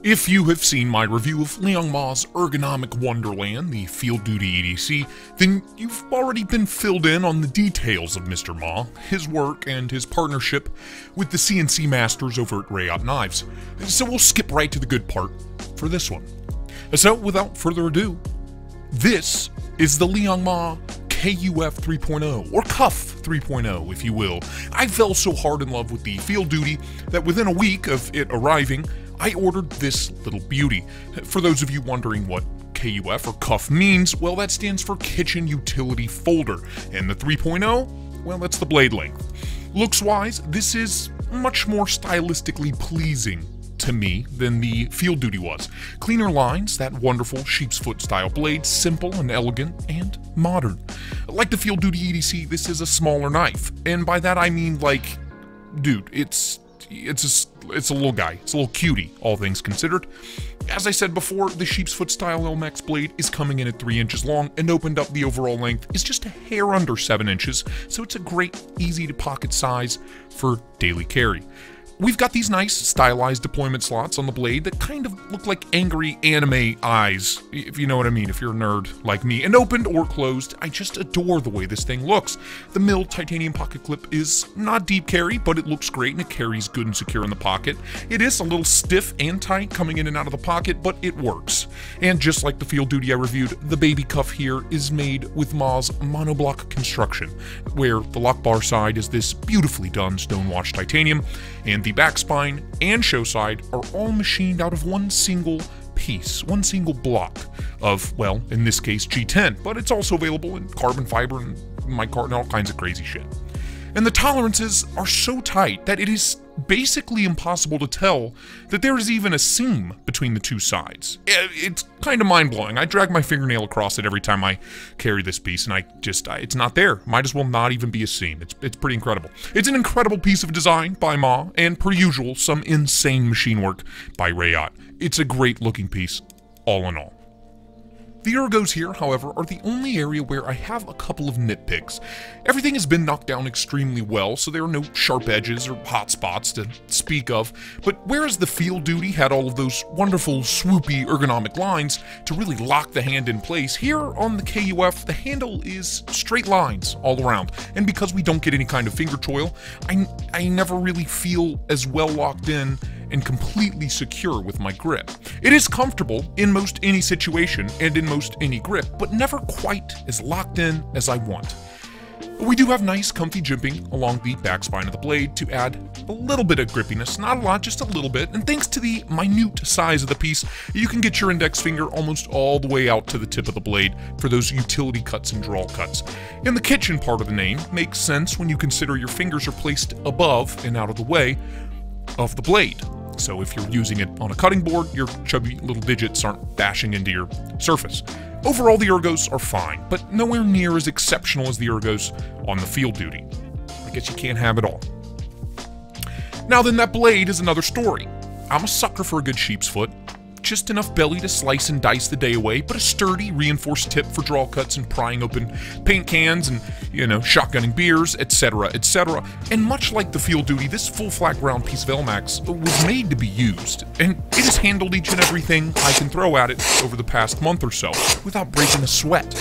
If you have seen my review of Liong Ma's Ergonomic Wonderland, the Field Duty EDC, then you've already been filled in on the details of Mr. Ma, his work, and his partnership with the CNC masters over at Rayot Knives. So we'll skip right to the good part for this one. So without further ado, this is the Liong Ma KUF 3.0, or KUF 3.0, if you will. I fell so hard in love with the Field Duty that within a week of it arriving, I ordered this little beauty. For those of you wondering what KUF or KUF means, well, that stands for Kitchen Utility Folder, and the 3.0, well, that's the blade length. Looks-wise, this is much more stylistically pleasing to me than the Field Duty was. Cleaner lines, that wonderful sheep's foot style blade, simple and elegant and modern. Like the Field Duty EDC, this is a smaller knife, and by that I mean like, dude, it's a little guy. It's a little cutie, all things considered. As I said before, the sheep's foot style LMAX blade is coming in at 3 inches long, and opened up the overall length is just a hair under 7 inches, so it's a great, easy to pocket size for daily carry. We've got these nice, stylized deployment slots on the blade that kind of look like angry anime eyes, if you know what I mean, if you're a nerd like me. And opened or closed, I just adore the way this thing looks. The milled titanium pocket clip is not deep carry, but it looks great and it carries good and secure in the pocket. It is a little stiff and tight coming in and out of the pocket, but it works. And just like the Field Duty I reviewed, the baby cuff here is made with Ma's monoblock construction, where the lock bar side is this beautifully done stone-washed titanium, and the back spine and show side are all machined out of one single piece, one single block of, well, in this case, G10, but it's also available in carbon fiber and micarta and all kinds of crazy shit. And the tolerances are so tight that it is basically impossible to tell that there is even a seam between the two sides. It's kind of mind-blowing. I drag my fingernail across it every time I carry this piece, and it's not there. Might as well not even be a seam. It's pretty incredible. It's an incredible piece of design by Ma, and per usual, some insane machine work by Rayot. It's a great looking piece, all in all. The ergos here, however, are the only area where I have a couple of nitpicks. Everything has been knocked down extremely well, so there are no sharp edges or hot spots to speak of, but whereas the Field Duty had all of those wonderful, swoopy ergonomic lines to really lock the hand in place, here on the KUF, the handle is straight lines all around, and because we don't get any kind of finger toil, I never really feel as well locked in and completely secure with my grip. It is comfortable in most any situation and in most any grip, but never quite as locked in as I want. We do have nice comfy jimping along the back spine of the blade to add a little bit of grippiness, not a lot, just a little bit, and thanks to the minute size of the piece, you can get your index finger almost all the way out to the tip of the blade for those utility cuts and draw cuts. And the kitchen part of the name makes sense when you consider your fingers are placed above and out of the way of the blade. So if you're using it on a cutting board, your chubby little digits aren't bashing into your surface. Overall, the ergos are fine, but nowhere near as exceptional as the ergos on the Field Duty. I guess you can't have it all. Now then, that blade is another story. I'm a sucker for a good sheep's foot. Just enough belly to slice and dice the day away, but a sturdy, reinforced tip for draw cuts and prying open paint cans and, shotgunning beers, etc., etc. And much like the Field Duty, this full flat ground piece of LMAX was made to be used, and it has handled each and everything I can throw at it over the past month or so, without breaking a sweat.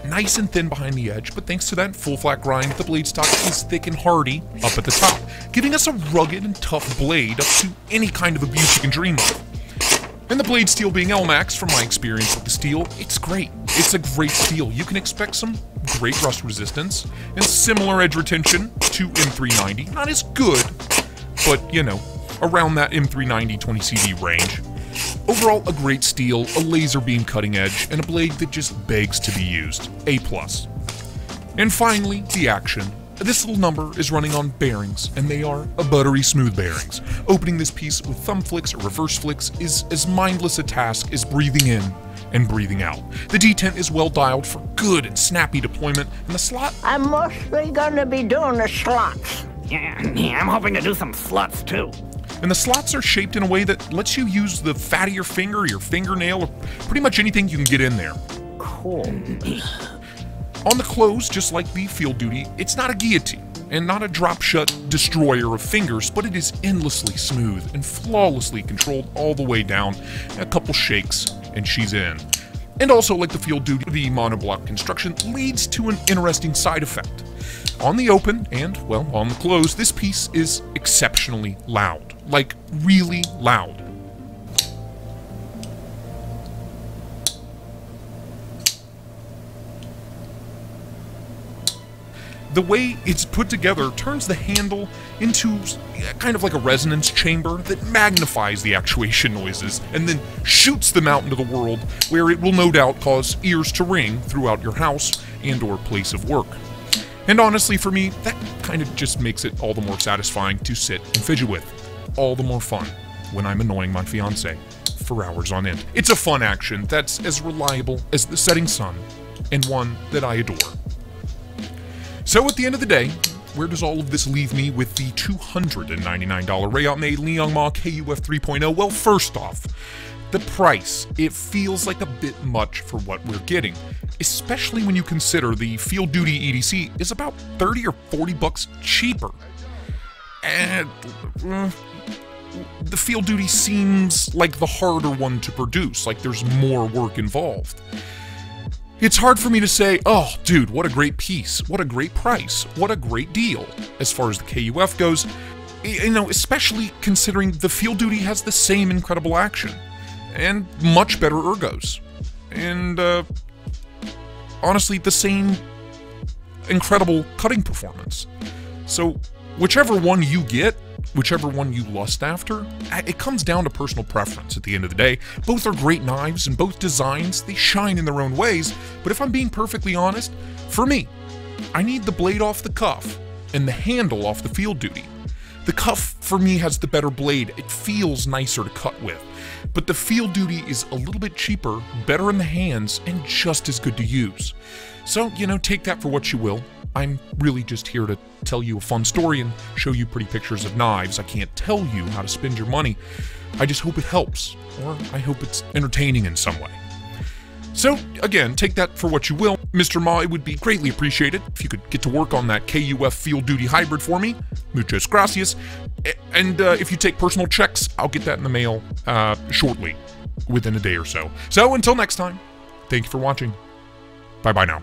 Nice and thin behind the edge, but thanks to that full flat grind, the blade stock is thick and hardy up at the top, giving us a rugged and tough blade up to any kind of abuse you can dream of. And the blade steel being LMAX, from my experience with the steel, it's great. It's a great steel. You can expect some great rust resistance and similar edge retention to M390. Not as good, but, around that M390 20CD range. Overall, a great steel, a laser beam cutting edge, and a blade that just begs to be used. A+. And finally, the action. This little number is running on bearings, and they are buttery smooth bearings. Opening this piece with thumb flicks or reverse flicks is as mindless a task as breathing in and breathing out. The detent is well dialed for good and snappy deployment, and the slot... I'm mostly gonna be doing the slots. Yeah, I'm hoping to do some sluts too. And the slots are shaped in a way that lets you use the fat of your finger, your fingernail, or pretty much anything you can get in there. Cool. On the close, just like the Field Duty, it's not a guillotine, and not a drop-shut destroyer of fingers, but it is endlessly smooth and flawlessly controlled all the way down. A couple shakes, and she's in. And also, like the Field Duty, the monoblock construction leads to an interesting side effect. On the open, and, well, on the close, this piece is exceptionally loud. Like, really loud. The way it's put together turns the handle into kind of like a resonance chamber that magnifies the actuation noises and then shoots them out into the world, where it will no doubt cause ears to ring throughout your house and or place of work. And honestly, for me, that kind of just makes it all the more satisfying to sit and fidget with. All the more fun when I'm annoying my fiancé for hours on end. It's a fun action that's as reliable as the setting sun, and one that I adore. So at the end of the day, where does all of this leave me with the $299 Rayot-made Liong Ma KUF 3.0? Well, first off, the price. It feels like a bit much for what we're getting, especially when you consider the Field Duty EDC is about 30 or 40 bucks cheaper. And the Field Duty seems like the harder one to produce, like there's more work involved. It's hard for me to say, oh, dude, what a great piece, what a great price, what a great deal, as far as the KUF goes, you know, especially considering the Field Duty has the same incredible action, and much better ergos, and, honestly, the same incredible cutting performance. So, whichever one you get, whichever one you lust after, it comes down to personal preference at the end of the day. Both are great knives, and both designs, they shine in their own ways, but if I'm being perfectly honest, for me, I need the blade off the KUF and the handle off the Field Duty. The KUF, for me, has the better blade. It feels nicer to cut with, but the Field Duty is a little bit cheaper, better in the hands, and just as good to use. So, you know, take that for what you will. I'm really just here to tell you a fun story and show you pretty pictures of knives. I can't tell you how to spend your money. I just hope it helps, or I hope it's entertaining in some way. So, again, take that for what you will. Mr. Ma, it would be greatly appreciated if you could get to work on that KUF Field Duty Hybrid for me. Muchas gracias. And if you take personal checks, I'll get that in the mail shortly, within a day or so. So, until next time, thank you for watching. Bye-bye now.